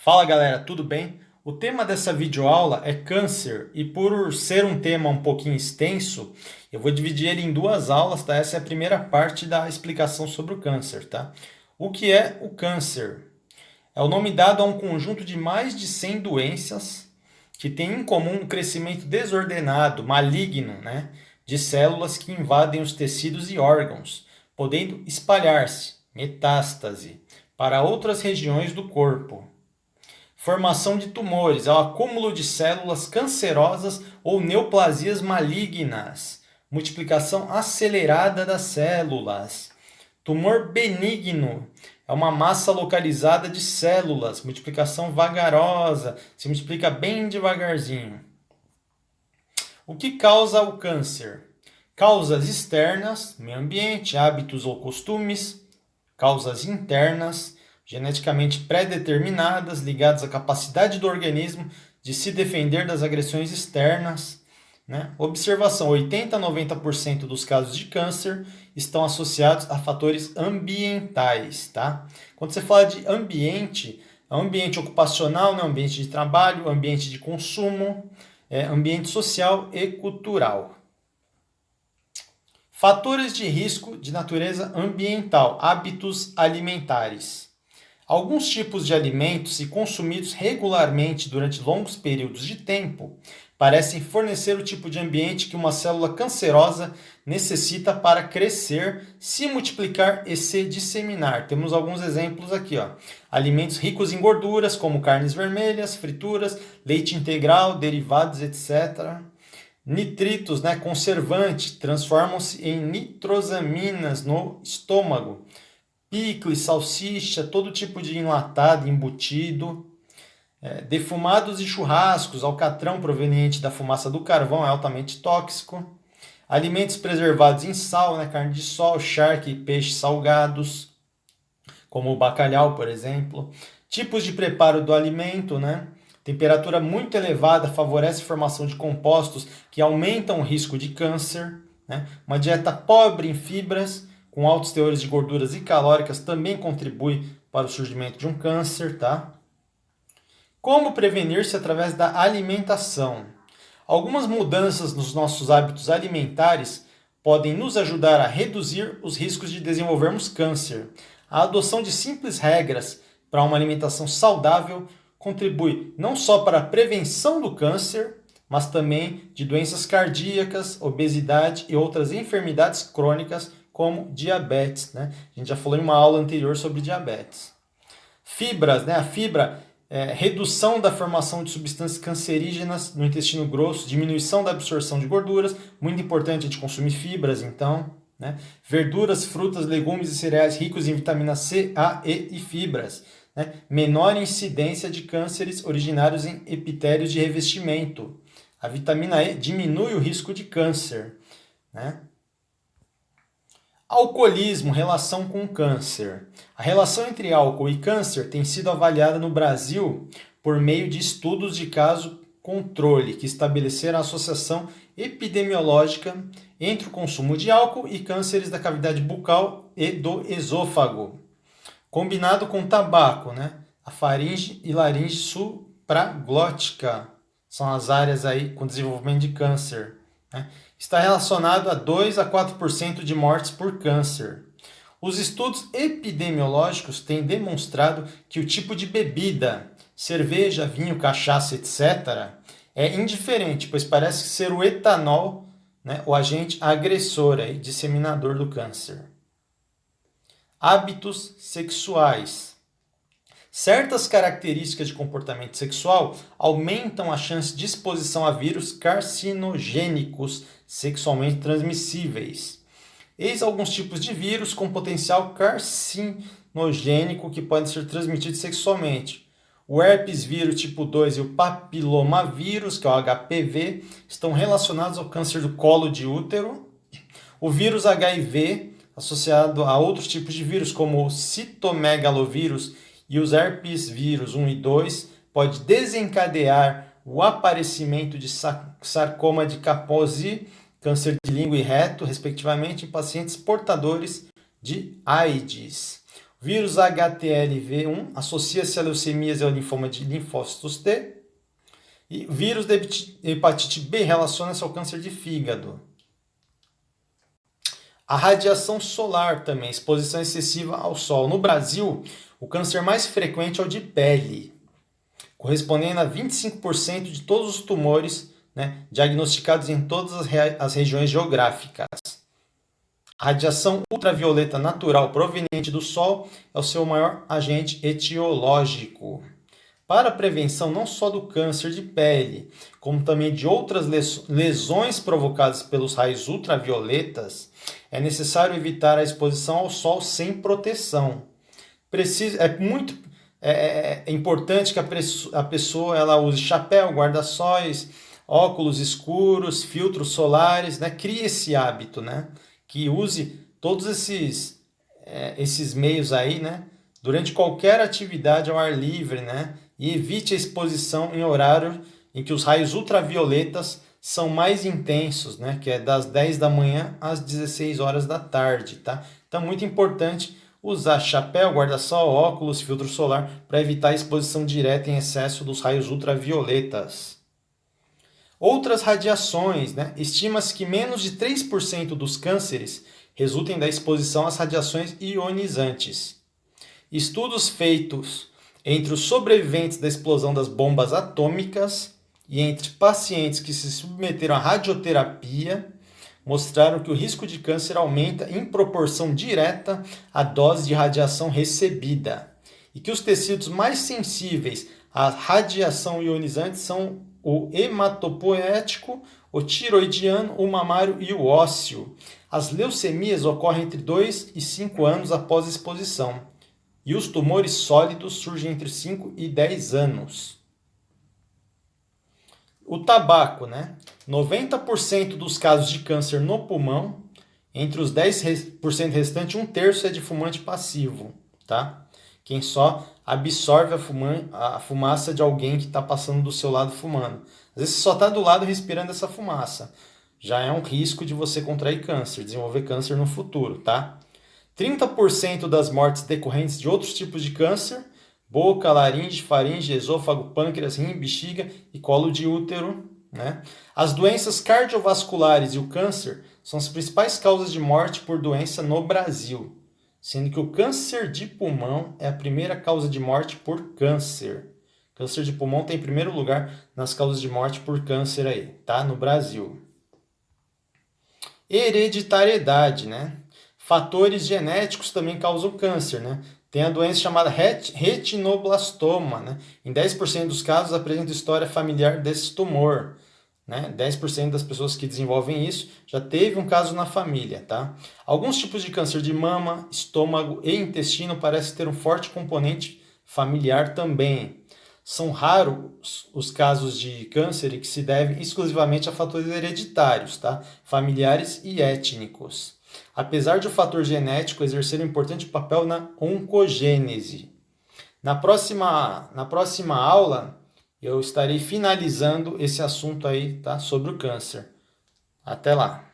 Fala galera, tudo bem? O tema dessa videoaula é câncer e por ser um tema um pouquinho extenso, eu vou dividir ele em duas aulas, tá? Essa é a primeira parte da explicação sobre o câncer, tá? O que é o câncer? É o nome dado a um conjunto de mais de 100 doenças que têm em comum um crescimento desordenado, maligno, né? De células que invadem os tecidos e órgãos, podendo espalhar-se, metástase, para outras regiões do corpo. Formação de tumores é o acúmulo de células cancerosas ou neoplasias malignas. Multiplicação acelerada das células. Tumor benigno é uma massa localizada de células. Multiplicação vagarosa. Se multiplica bem devagarzinho. O que causa o câncer? Causas externas, meio ambiente, hábitos ou costumes. Causas internas, geneticamente pré-determinadas, ligadas à capacidade do organismo de se defender das agressões externas. Né? Observação: 80 a 90% dos casos de câncer estão associados a fatores ambientais. Tá? Quando você fala de ambiente, é um ambiente ocupacional, né? Ambiente de trabalho, ambiente de consumo, ambiente social e cultural. Fatores de risco de natureza ambiental, hábitos alimentares. Alguns tipos de alimentos, se consumidos regularmente durante longos períodos de tempo, parecem fornecer o tipo de ambiente que uma célula cancerosa necessita para crescer, se multiplicar e se disseminar. Temos alguns exemplos aqui, ó. Alimentos ricos em gorduras, como carnes vermelhas, frituras, leite integral, derivados, etc. Nitritos, né, conservante, transformam-se em nitrosaminas no estômago. Picles, salsicha, todo tipo de enlatado, embutido. Defumados e churrascos, alcatrão proveniente da fumaça do carvão é altamente tóxico. Alimentos preservados em sal, né, carne de sol, charque e peixes salgados, como o bacalhau, por exemplo. Tipos de preparo do alimento, né? Temperatura muito elevada favorece a formação de compostos que aumentam o risco de câncer. Né? Uma dieta pobre em fibras, com altos teores de gorduras e calóricas, também contribui para o surgimento de um câncer. Tá? Como prevenir-se através da alimentação? Algumas mudanças nos nossos hábitos alimentares podem nos ajudar a reduzir os riscos de desenvolvermos câncer. A adoção de simples regras para uma alimentação saudável contribui não só para a prevenção do câncer, mas também de doenças cardíacas, obesidade e outras enfermidades crônicas, como diabetes. Né? A gente já falou em uma aula anterior sobre diabetes. Fibras, né? A fibra é redução da formação de substâncias cancerígenas no intestino grosso, diminuição da absorção de gorduras, muito importante a gente consumir fibras, então. Né? Verduras, frutas, legumes e cereais ricos em vitamina C, A, E e fibras. Né? Menor incidência de cânceres originários em epitérios de revestimento. A vitamina E diminui o risco de câncer. Né? Alcoolismo, relação com câncer. A relação entre álcool e câncer tem sido avaliada no Brasil por meio de estudos de caso controle, que estabeleceram a associação epidemiológica entre o consumo de álcool e cânceres da cavidade bucal e do esôfago. Combinado com tabaco, né? A faringe e laringe supraglótica são as áreas aí com desenvolvimento de câncer. Né? Está relacionado a 2 a 4% de mortes por câncer. Os estudos epidemiológicos têm demonstrado que o tipo de bebida, cerveja, vinho, cachaça, etc., é indiferente, pois parece ser o etanol, né, o agente agressor e disseminador do câncer. Hábitos sexuais. Certas características de comportamento sexual aumentam a chance de exposição a vírus carcinogênicos sexualmente transmissíveis. Eis alguns tipos de vírus com potencial carcinogênico que podem ser transmitidos sexualmente. O herpes vírus tipo 2 e o papilomavírus, que é o HPV, estão relacionados ao câncer do colo de útero. O vírus HIV, associado a outros tipos de vírus, como o citomegalovírus e os herpes vírus 1 e 2, pode desencadear o aparecimento de sarcoma de Kaposi, câncer de língua e reto, respectivamente, em pacientes portadores de AIDS. Vírus HTLV1 associa-se a leucemias e ao linfoma de linfócitos T. E vírus da hepatite B relaciona-se ao câncer de fígado. A radiação solar também, exposição excessiva ao sol. No Brasil, o câncer mais frequente é o de pele, correspondendo a 25% de todos os tumores, né, diagnosticados em todas as regiões geográficas. A radiação ultravioleta natural proveniente do Sol é o seu maior agente etiológico. Para a prevenção não só do câncer de pele, como também de outras lesões provocadas pelos raios ultravioletas, é necessário evitar a exposição ao sol sem proteção. É importante que a pessoa ela use chapéu, guarda-sóis, óculos escuros, filtros solares, né? Crie esse hábito, né? Que use todos esses meios aí, né? Durante qualquer atividade ao ar livre, né? E evite a exposição em horário em que os raios ultravioletas são mais intensos, né? Que é das 10 da manhã às 16 horas da tarde, tá? Então, muito importante usar chapéu, guarda-sol, óculos, filtro solar para evitar a exposição direta em excesso dos raios ultravioletas. Outras radiações, né? Estima-se que menos de 3% dos cânceres resultem da exposição às radiações ionizantes. Estudos feitos entre os sobreviventes da explosão das bombas atômicas e entre pacientes que se submeteram à radioterapia mostraram que o risco de câncer aumenta em proporção direta à dose de radiação recebida e que os tecidos mais sensíveis à radiação ionizante são o hematopoético, o tiroidiano, o mamário e o ósseo. As leucemias ocorrem entre 2 e 5 anos após a exposição e os tumores sólidos surgem entre 5 e 10 anos. O tabaco, né? 90% dos casos de câncer no pulmão, entre os 10% restantes, 1/3 é de fumante passivo, tá? Quem só absorve a fumaça de alguém que está passando do seu lado fumando. Às vezes você só está do lado respirando essa fumaça. Já é um risco de você contrair câncer, desenvolver câncer no futuro, tá? 30% das mortes decorrentes de outros tipos de câncer, boca, laringe, faringe, esôfago, pâncreas, rim, bexiga e colo de útero, né? As doenças cardiovasculares e o câncer são as principais causas de morte por doença no Brasil, sendo que o câncer de pulmão é a primeira causa de morte por câncer. Câncer de pulmão tem em primeiro lugar nas causas de morte por câncer aí, tá? No Brasil. Hereditariedade, né? Fatores genéticos também causam câncer, né? Tem a doença chamada retinoblastoma, né? Em 10% dos casos apresenta história familiar desse tumor, né? 10% das pessoas que desenvolvem isso já teve um caso na família, tá? Alguns tipos de câncer de mama, estômago e intestino parecem ter um forte componente familiar também. São raros os casos de câncer que se devem exclusivamente a fatores hereditários, tá? Familiares e étnicos. Apesar de o fator genético exercer um importante papel na oncogênese. Na próxima aula, eu estarei finalizando esse assunto aí, tá? Sobre o câncer. Até lá!